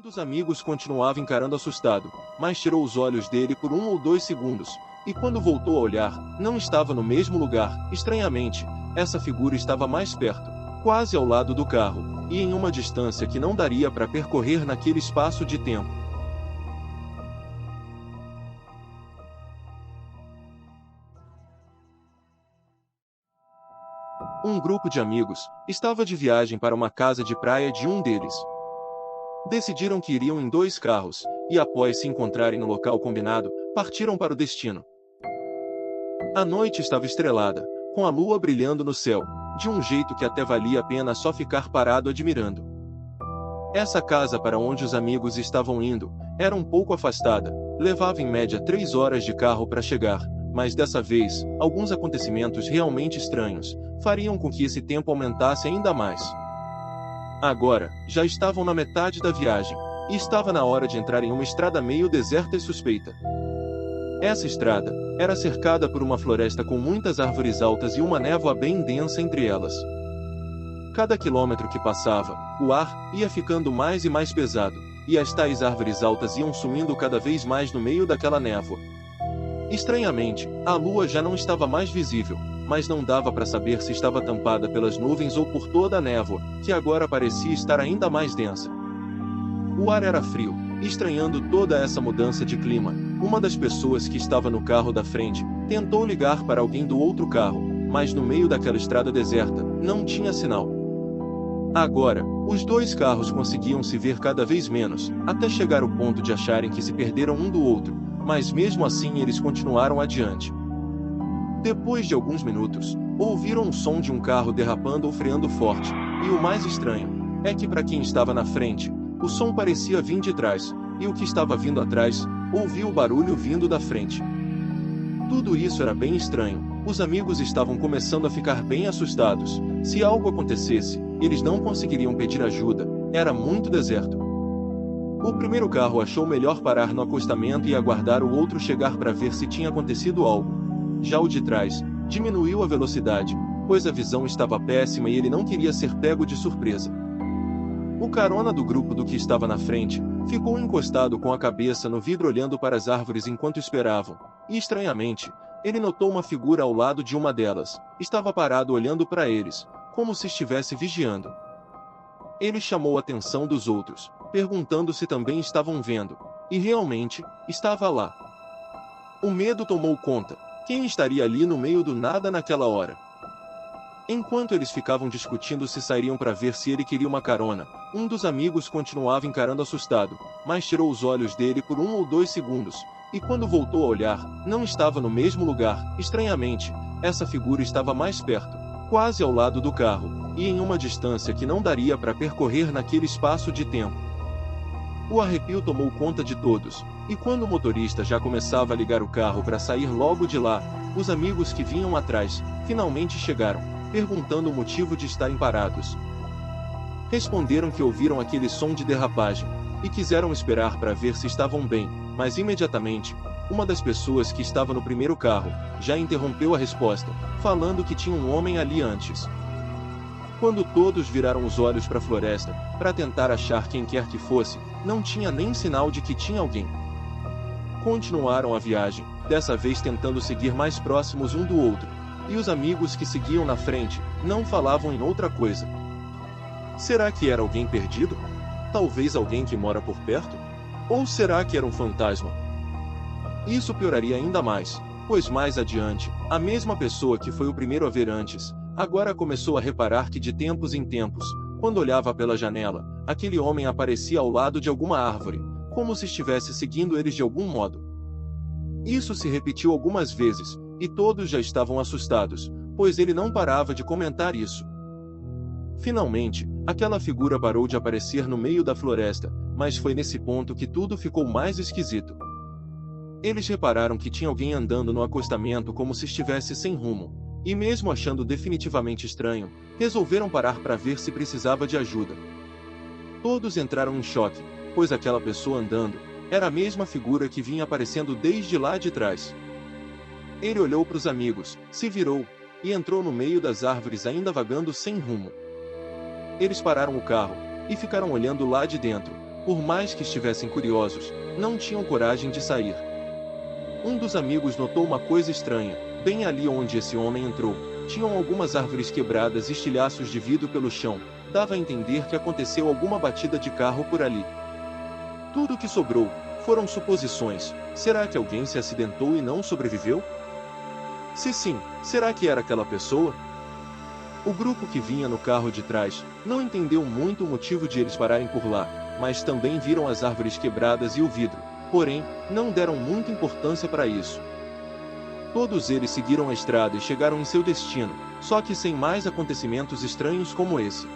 dos amigos continuava encarando assustado, mas tirou os olhos dele por 1 ou 2 segundos, e quando voltou a olhar, não estava no mesmo lugar. Estranhamente, essa figura estava mais perto, quase ao lado do carro, e em uma distância que não daria para percorrer naquele espaço de tempo. Um grupo de amigos estava de viagem para uma casa de praia de um deles. Decidiram que iriam em 2 carros, e após se encontrarem no local combinado, partiram para o destino. A noite estava estrelada, com a lua brilhando no céu, de um jeito que até valia a pena só ficar parado admirando. Essa casa para onde os amigos estavam indo era um pouco afastada, levava em média 3 horas de carro para chegar, mas dessa vez, alguns acontecimentos realmente estranhos fariam com que esse tempo aumentasse ainda mais. Agora, já estavam na metade da viagem, e estava na hora de entrar em uma estrada meio deserta e suspeita. Essa estrada era cercada por uma floresta com muitas árvores altas e uma névoa bem densa entre elas. Cada quilômetro que passava, o ar ia ficando mais e mais pesado, e as tais árvores altas iam sumindo cada vez mais no meio daquela névoa. Estranhamente, a lua já não estava mais visível, mas não dava para saber se estava tampada pelas nuvens ou por toda a névoa, que agora parecia estar ainda mais densa. O ar era frio, e estranhando toda essa mudança de clima, uma das pessoas que estava no carro da frente tentou ligar para alguém do outro carro, mas no meio daquela estrada deserta, não tinha sinal. Agora, os 2 carros conseguiam se ver cada vez menos, até chegar ao ponto de acharem que se perderam um do outro, mas mesmo assim eles continuaram adiante. Depois de alguns minutos, ouviram o som de um carro derrapando ou freando forte, e o mais estranho é que para quem estava na frente, o som parecia vir de trás, e o que estava vindo atrás, ouviu o barulho vindo da frente. Tudo isso era bem estranho, os amigos estavam começando a ficar bem assustados. Se algo acontecesse, eles não conseguiriam pedir ajuda, era muito deserto. O primeiro carro achou melhor parar no acostamento e aguardar o outro chegar para ver se tinha acontecido algo. Já o de trás diminuiu a velocidade, pois a visão estava péssima e ele não queria ser pego de surpresa. O carona do grupo do que estava na frente ficou encostado com a cabeça no vidro olhando para as árvores enquanto esperavam, e estranhamente, ele notou uma figura ao lado de uma delas. Estava parado olhando para eles, como se estivesse vigiando. Ele chamou a atenção dos outros, perguntando se também estavam vendo, e realmente, estava lá. O medo tomou conta. Quem estaria ali no meio do nada naquela hora? Enquanto eles ficavam discutindo se sairiam para ver se ele queria uma carona, um dos amigos continuava encarando assustado, mas tirou os olhos dele por 1 ou 2 segundos, e quando voltou a olhar, não estava no mesmo lugar. Estranhamente, essa figura estava mais perto, quase ao lado do carro, e em uma distância que não daria para percorrer naquele espaço de tempo. O arrepio tomou conta de todos, e quando o motorista já começava a ligar o carro para sair logo de lá, os amigos que vinham atrás, finalmente chegaram, perguntando o motivo de estarem parados. Responderam que ouviram aquele som de derrapagem, e quiseram esperar para ver se estavam bem, mas imediatamente, uma das pessoas que estava no primeiro carro, já interrompeu a resposta, falando que tinha um homem ali antes. Quando todos viraram os olhos para a floresta, para tentar achar quem quer que fosse, não tinha nem sinal de que tinha alguém. Continuaram a viagem, dessa vez tentando seguir mais próximos um do outro, e os amigos que seguiam na frente, não falavam em outra coisa. Será que era alguém perdido? Talvez alguém que mora por perto? Ou será que era um fantasma? Isso pioraria ainda mais, pois mais adiante, a mesma pessoa que foi o primeiro a ver antes, agora começou a reparar que de tempos em tempos, quando olhava pela janela, aquele homem aparecia ao lado de alguma árvore, como se estivesse seguindo eles de algum modo. Isso se repetiu algumas vezes, e todos já estavam assustados, pois ele não parava de comentar isso. Finalmente, aquela figura parou de aparecer no meio da floresta, mas foi nesse ponto que tudo ficou mais esquisito. Eles repararam que tinha alguém andando no acostamento como se estivesse sem rumo, e mesmo achando definitivamente estranho, resolveram parar para ver se precisava de ajuda. Todos entraram em choque, pois aquela pessoa andando era a mesma figura que vinha aparecendo desde lá de trás. Ele olhou para os amigos, se virou, e entrou no meio das árvores ainda vagando sem rumo. Eles pararam o carro, e ficaram olhando lá de dentro, por mais que estivessem curiosos, não tinham coragem de sair. Um dos amigos notou uma coisa estranha. Bem ali onde esse homem entrou, tinham algumas árvores quebradas e estilhaços de vidro pelo chão. Dava a entender que aconteceu alguma batida de carro por ali. Tudo o que sobrou foram suposições. Será que alguém se acidentou e não sobreviveu? Se sim, será que era aquela pessoa? O grupo que vinha no carro de trás não entendeu muito o motivo de eles pararem por lá, mas também viram as árvores quebradas e o vidro, porém, não deram muita importância para isso. Todos eles seguiram a estrada e chegaram em seu destino, só que sem mais acontecimentos estranhos como esse.